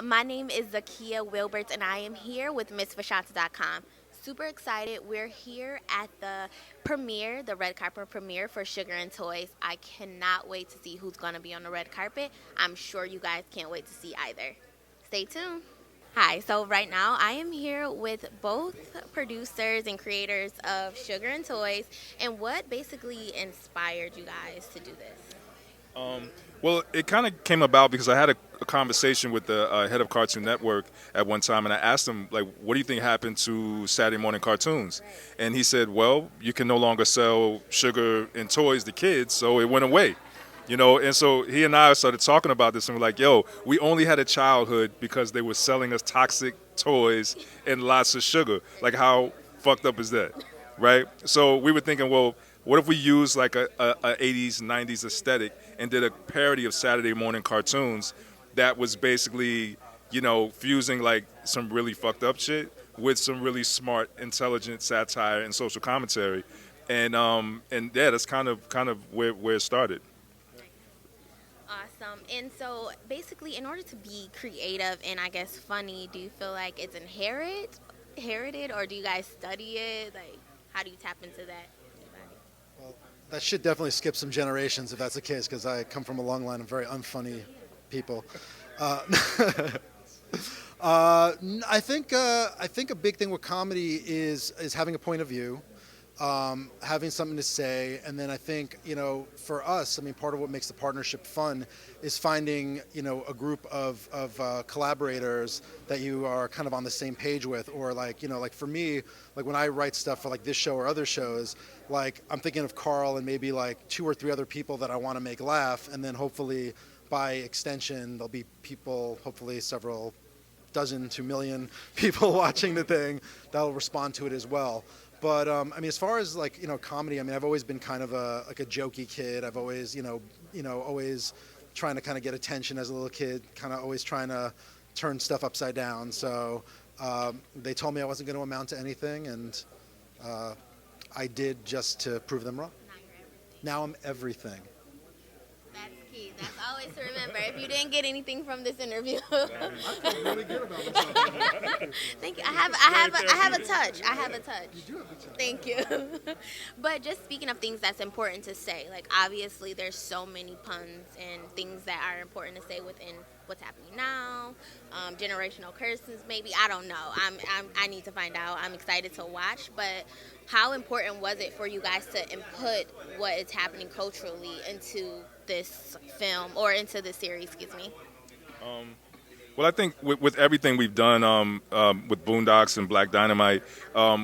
my name is Zakiyyah Wilbert, and I am here with Missphashunta.com. Super excited. We're here at the premiere, the red carpet premiere for Sugar and Toys. I cannot wait to see who's going to be on the red carpet. I'm sure you guys can't wait to see either. Stay tuned. Hi, so right now I am here with both producers and creators of Sugar and Toys, and what basically inspired you guys to do this? Well, it kind of came about because I had a conversation with the head of Cartoon Network at one time, and I asked him, like, what do you think happened to Saturday morning cartoons? And he said, well, you can no longer sell sugar and toys to kids, so it went away. And so he and I started talking about this, and we're like, yo, we only had a childhood because they were selling us toxic toys and lots of sugar. Like, how fucked up is that, right? So we were thinking, well, what if we used like a 80s, 90s aesthetic and did a parody of Saturday morning cartoons that was basically, fusing like some really fucked up shit with some really smart, intelligent satire and social commentary. And yeah, that's kind of where it started. Awesome. And so basically, in order to be creative and I guess funny, do you feel like it's inherited, or do you guys study it? Like, how do you tap into that? Well, that should definitely skip some generations if that's the case, because I come from a long line of very unfunny people. Uh, I think a big thing with comedy is having a point of view, having something to say, and then I think for us, I mean, part of what makes the partnership fun is finding a group of collaborators that you are kind of on the same page with, or like for me, like when I write stuff for like this show or other shows, like I'm thinking of Carl and maybe like two or three other people that I want to make laugh, and then hopefully by extension there'll be people, hopefully several dozen to million people watching the thing that'll respond to it as well. But I mean, as far as like comedy, I mean, I've always been kind of a jokey kid. I've always always trying to kind of get attention as a little kid, kind of always trying to turn stuff upside down. So they told me I wasn't going to amount to anything, and I did, just to prove them wrong. Now I'm everything. That's key. That's always to remember. If you didn't get anything from this interview, I feel really good about myself. thank you. I have a touch. I have a touch. You do have a touch. Thank you. But just speaking of things that's important to say, like obviously there's so many puns and things that are important to say within what's happening now, generational curses maybe. I don't know. I need to find out. I'm excited to watch, but how important was it for you guys to input what is happening culturally into this film, or into this series, excuse me? Well, I think with everything we've done with Boondocks and Black Dynamite,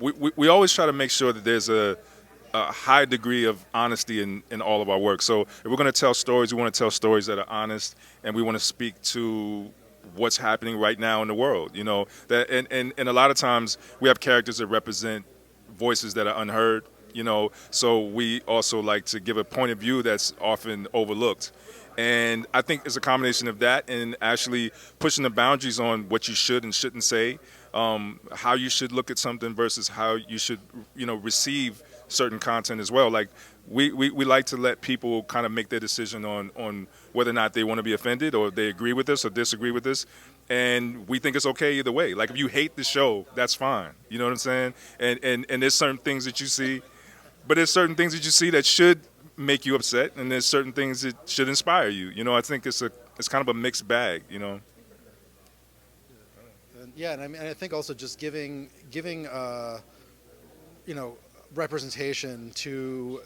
we always try to make sure that there's a high degree of honesty in all of our work. So if we're going to tell stories, we want to tell stories that are honest, and we want to speak to what's happening right now in the world. That and a lot of times we have characters that represent voices that are unheard. So we also like to give a point of view that's often overlooked. And I think it's a combination of that and actually pushing the boundaries on what you should and shouldn't say, how you should look at something versus how you should, receive certain content as well. Like we like to let people kind of make their decision on whether or not they want to be offended, or they agree with us or disagree with us. And we think it's okay either way. Like if you hate the show, that's fine. You know what I'm saying? And there's certain things that you see, but there's certain things that you see that should make you upset, and there's certain things that should inspire you. I think it's kind of a mixed bag. Yeah, and I think also just giving representation to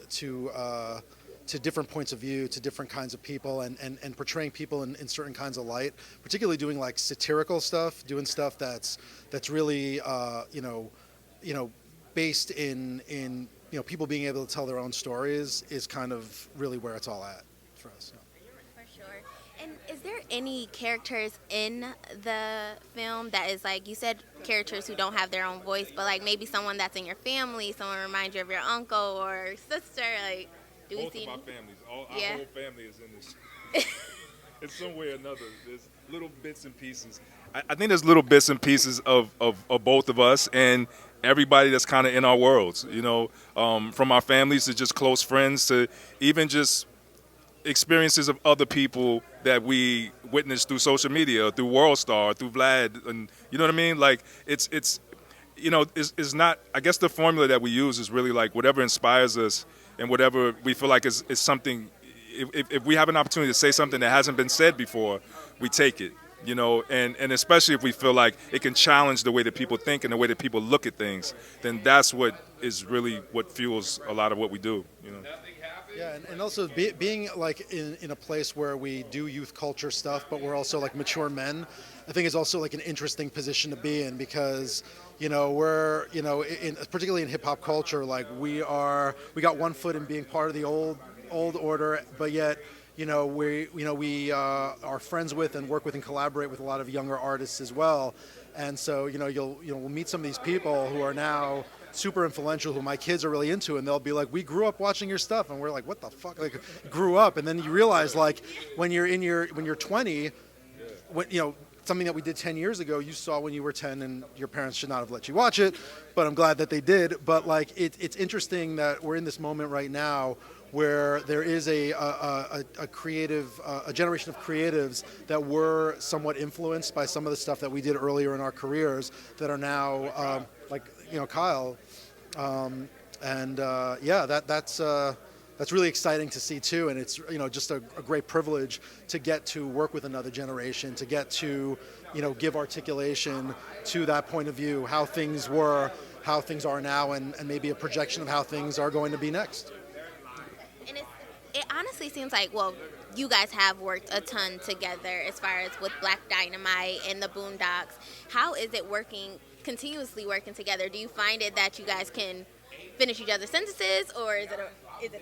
different points of view, to different kinds of people, and portraying people in certain kinds of light, particularly doing like satirical stuff, doing stuff that's really based in people being able to tell their own stories is kind of really where it's all at for us. For sure. And is there any characters in the film that is, like you said, characters who don't have their own voice, but like maybe someone that's in your family, someone reminds you of your uncle or sister? Like, do we see? Both of our families, our Yeah. whole family is in this. In some way or another, there's little bits and pieces. I think there's little bits and pieces of both of us and everybody that's kind of in our worlds. From our families to just close friends to even just experiences of other people that we witnessed through social media, through WorldStar, through Vlad, and you know what I mean. Like it's it's not. I guess the formula that we use is really like whatever inspires us and whatever we feel like is something. If we have an opportunity to say something that hasn't been said before, we take it. And especially if we feel like it can challenge the way that people think and the way that people look at things, then that's what is really what fuels a lot of what we do. Yeah, and also being like in a place where we do youth culture stuff, but we're also like mature men, I think is also like an interesting position to be in because, we're, particularly in hip hop culture, like we got one foot in being part of the old order, but yet, we are friends with and work with and collaborate with a lot of younger artists as well. And so, we'll meet some of these people who are now super influential, who my kids are really into, and they'll be like, we grew up watching your stuff, and we're like, what the fuck, like, grew up. And then you realize, like, when you're 20, something that we did 10 years ago, you saw when you were 10, and your parents should not have let you watch it, but I'm glad that they did. But like, it's interesting that we're in this moment right now where there is a creative, a generation of creatives that were somewhat influenced by some of the stuff that we did earlier in our careers that are now, Kyle. That's really exciting to see too. And it's, just a great privilege to get to work with another generation, to get to, give articulation to that point of view, how things were, how things are now, and maybe a projection of how things are going to be next. And it honestly seems like, you guys have worked a ton together as far as with Black Dynamite and the Boondocks. How is it continuously working together? Do you find it that you guys can finish each other's sentences, or is it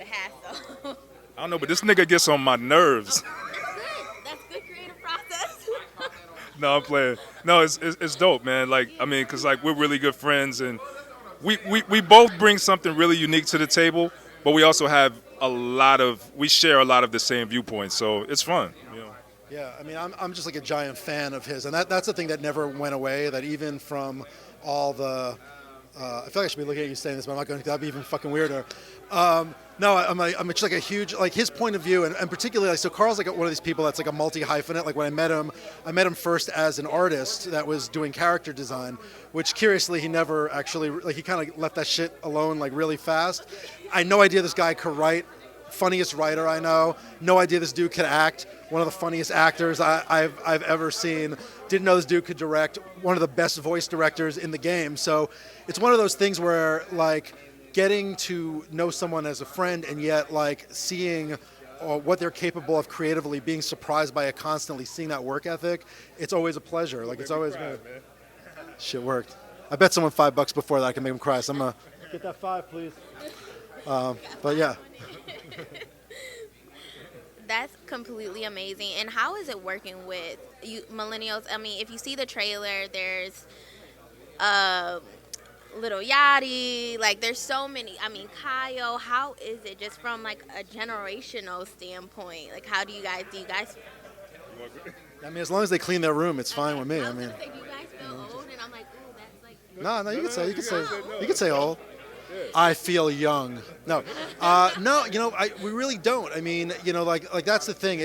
a hassle? I don't know, but this nigga gets on my nerves. That's good creative process. No, I'm playing. No, it's dope, man. Like, because like we're really good friends, and we both bring something really unique to the table, but we also have we share a lot of the same viewpoints, so it's fun. Yeah, I'm just like a giant fan of his, and that's the thing that never went away. That even from all the, I feel like I should be looking at you saying this, but I'm not going to. That'd be even fucking weirder. No, I'm just like a huge, like his point of view, and particularly, like, so Carl's like one of these people that's like a multi-hyphenate. Like when I met him first as an artist that was doing character design, which curiously he never actually, like he kind of left that shit alone like really fast. I had no idea this guy could write. Funniest writer I know. No idea this dude could act. One of the funniest actors I've ever seen. Didn't know this dude could direct. One of the best voice directors in the game. So it's one of those things where like getting to know someone as a friend and yet like seeing what they're capable of creatively, being surprised by it constantly, seeing that work ethic, it's always a pleasure. Like it's always good. Shit worked. I bet someone $5 before that I can make them cry. So I'm gonna get that 5, please. But yeah. That's completely amazing. And how is it working with you millennials? If you see the trailer, there's Little Yachty, like there's so many. Kyle, how is it just from like a generational standpoint? Like how do you guys as long as they clean their room, it's fine with me. I was gonna say, do you guys feel old? And I'm like, ooh, that's like No, you can say old. I feel young. No, we really don't. Like that's the thing.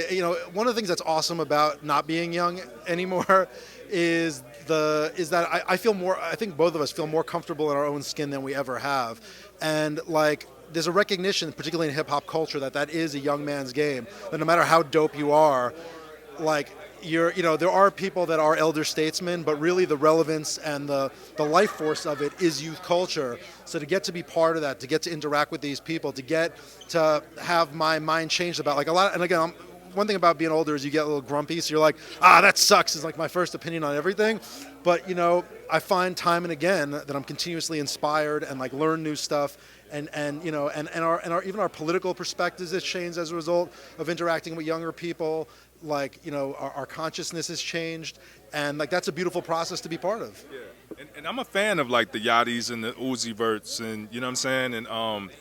One of the things that's awesome about not being young anymore is that I feel more. I think both of us feel more comfortable in our own skin than we ever have, and like there's a recognition, particularly in hip hop culture, that is a young man's game. That no matter how dope you are, like. There are people that are elder statesmen, but really the relevance and the life force of it is youth culture. So to get to be part of that, to get to interact with these people, to get to have my mind changed about like a lot. And again, one thing about being older is you get a little grumpy. So you're like, that sucks is like my first opinion on everything. But I find time and again that I'm continuously inspired and like learn new stuff. And even our political perspectives has changed as a result of interacting with younger people. Like our consciousness has changed, and like that's a beautiful process to be part of. Yeah, and I'm a fan of like the Yachty's and the Uzi Verts, and you know what I'm saying, and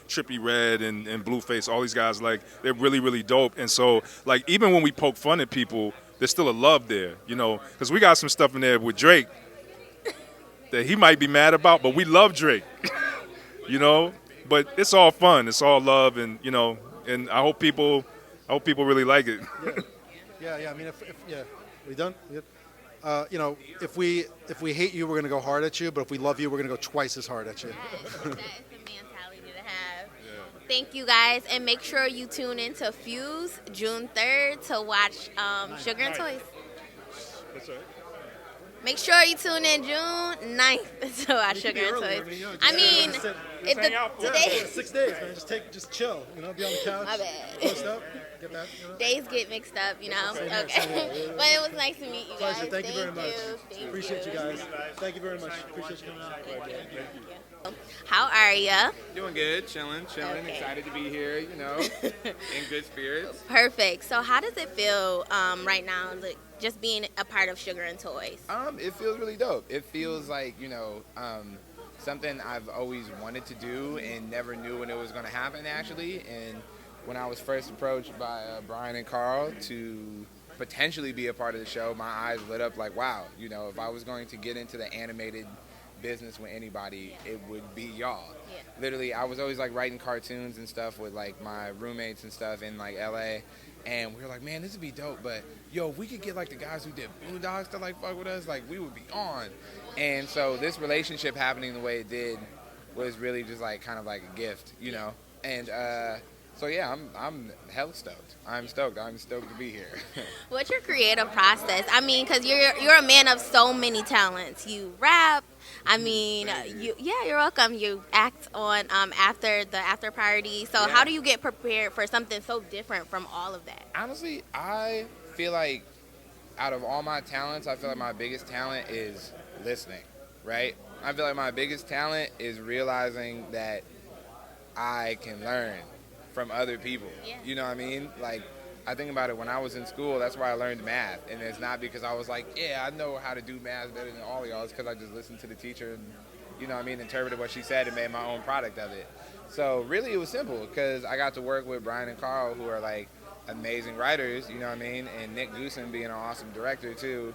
Trippie Redd and Blueface, all these guys, like they're really really dope. And so like even when we poke fun at people, there's still a love there, because we got some stuff in there with Drake that he might be mad about, but we love Drake, But it's all fun, it's all love, and and I hope people I hope people really like it. Yeah. I mean, if yeah, we done. Yeah. You know, if we hate you, we're gonna go hard at you. But if we love you, we're gonna go twice as hard at you. Yes, that is the mentality to have. Thank you guys, and make sure you tune in to Fuse June 3rd to watch Sugar and Toys. That's right. Make sure you tune in June 9th to watch Sugar and Toys. I mean, today 6 days, man. Just chill. You know, be on the couch. My bad. Post up, get back. You know? days get mixed up, you know. Okay, but it was nice to meet you guys. Pleasure. Thank you very much. Thank Appreciate you guys. Thank you very much. Appreciate you coming out. Thank you. How are ya? Doing good, chilling, Okay. excited to be here, in good spirits. Perfect. So, how does it feel right now, like, just being a part of Sugar and Toys? It feels really dope. It feels like, something I've always wanted to do and never knew when it was going to happen, actually. And when I was first approached by Brian and Carl to potentially be a part of the show, my eyes lit up like, wow, if I was going to get into the animated business with anybody, it would be y'all. Yeah. Literally, I was always like writing cartoons and stuff with like my roommates and stuff in like LA, and we were like, man, this would be dope, but yo, if we could get like the guys who did Boondocks to like fuck with us, like we would be on. And so this relationship happening the way it did was really just like kind of like a gift, And so yeah, I'm hell stoked. I'm stoked to be here. What's your creative process? I mean, because you're a man of so many talents. You rap. I mean, you're welcome. You act on after the after party. So Yeah. how do you get prepared for something so different from all of that? Honestly, I feel like out of all my talents, I feel like my biggest talent is listening, right? I feel like my biggest talent is realizing that I can learn from other people. Yeah. You know what I mean? Like, I think about it when I was in school, that's where I learned math. And it's not because I was like, yeah, I know how to do math better than all of y'all. It's because I just listened to the teacher and, interpreted what she said and made my own product of it. So really it was simple because I got to work with Brian and Carl, who are like amazing writers, you know what I mean? And Nick Goosen being an awesome director too.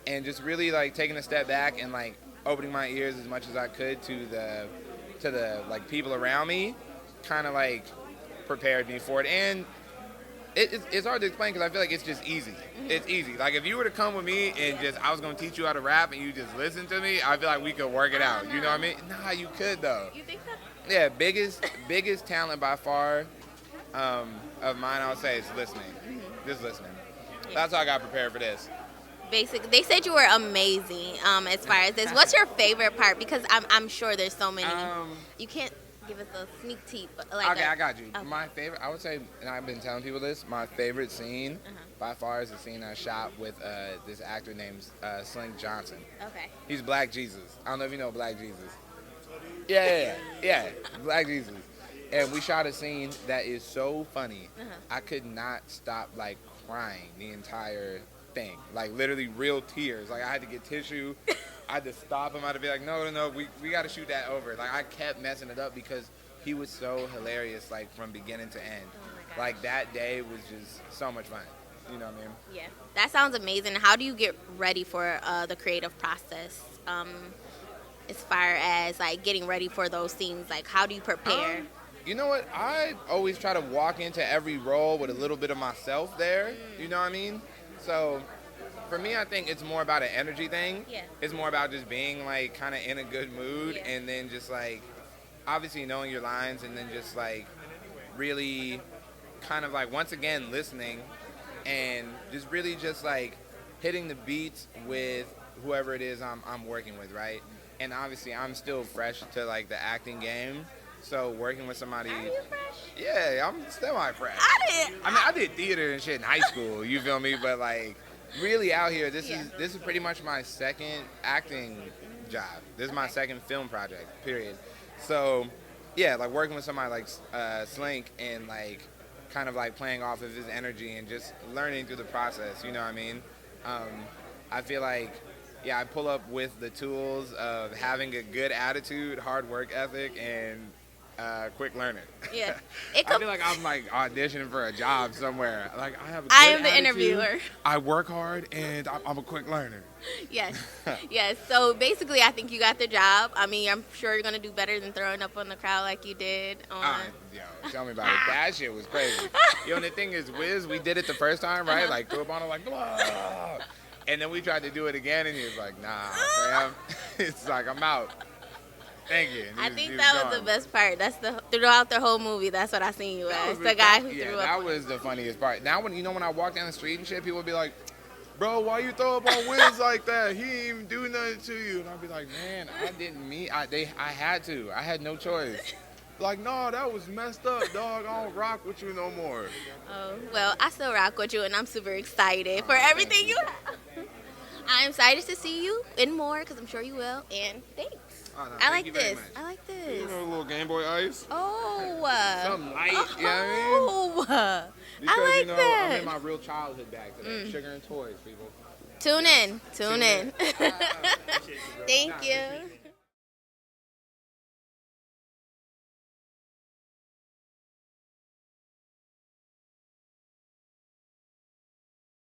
And just really like taking a step back and like opening my ears as much as I could to the like people around me, kind of like prepared me for it. And it's hard to explain because I feel like it's just easy. It's easy. Like if you were to come with me and I was going to teach you how to rap and you just listen to me, I feel like we could work it out. You know what I mean? Nah, you could though. You think so? Yeah, biggest talent by far of mine, I would say, is listening. Just listening. Yeah. That's how I got prepared for this. Basically, they said you were amazing as far as this. What's your favorite part? Because I'm sure there's so many. You can't give us a sneak peek. But like Okay, I got you. Okay. My favorite, I would say, and I've been telling people this, my favorite scene by far is the scene I shot with this actor named Slink Johnson. Okay. He's Black Jesus. I don't know if you know Black Jesus. Yeah, Black Jesus. And we shot a scene that is so funny. I could not stop like crying the entire thing. Like literally real tears. Like I had to get tissue. I had to stop him. I had to be like, no, we got to shoot that over. Like I kept messing it up because he was so hilarious, like from beginning to end. Oh my gosh. Like that day was just so much fun. You know what I mean? Yeah, that sounds amazing. How do you get ready for the creative process? As far as like getting ready for those scenes, like how do you prepare? You know what? I always try to walk into every role with a little bit of myself there. You know what I mean? So for me, I think it's more about an energy thing. Yeah. It's more about just being like kind of in a good mood, Yeah. and then just like obviously knowing your lines, and then just like really kind of like once again listening, and just really just like hitting the beats with whoever it is I'm working with, right? And obviously I'm still fresh to like the acting game. So working with somebody, Are you fresh? yeah, I'm semi-fresh. I did theater and shit in high school. You feel me? But like, really out here, this is pretty much my second acting job. This is my second film project. Period. So, yeah, like working with somebody like Slink and like kind of like playing off of his energy and just learning through the process. You know what I mean? I feel like, yeah, I pull up with the tools of having a good attitude, hard work ethic, and quick learner. Yeah. I feel like I'm like auditioning for a job somewhere. Like I have. I am the interviewer. I work hard and I'm a quick learner. Yes. Yes. So basically, I think you got the job. I mean, I'm sure you're gonna do better than throwing up on the crowd like you did on. Yo, tell me about it. That shit was crazy. Yo, and the thing is, Wiz, we did it the first time, right? Like threw up on it, like blah. And then we tried to do it again, and he was like, "Nah, fam." It's like I'm out. Thank you. I think that was the best part. That's throughout the whole movie. That's what I seen you as the guy who threw up. That was the funniest part. Now when I walk down the street and shit, people would be like, "Bro, why you throw up on Wiz like that? He didn't even do nothing to you." And I'd be like, "Man, I didn't mean. I had to. I had no choice." Like, no, that was messed up, dog. I don't rock with you no more. Oh, well, I still rock with you, and I'm super excited for everything you have. I'm excited to see you in more, because I'm sure you will. And thanks. Oh, no, I thank like you very this. much. I like You this. know, a little Game Boy Ice. Oh. Something light, you know what I Oh. Because, I like that. I'm in my real childhood back today. Sugar and toys, people. Tune in. Tune in. Thank you.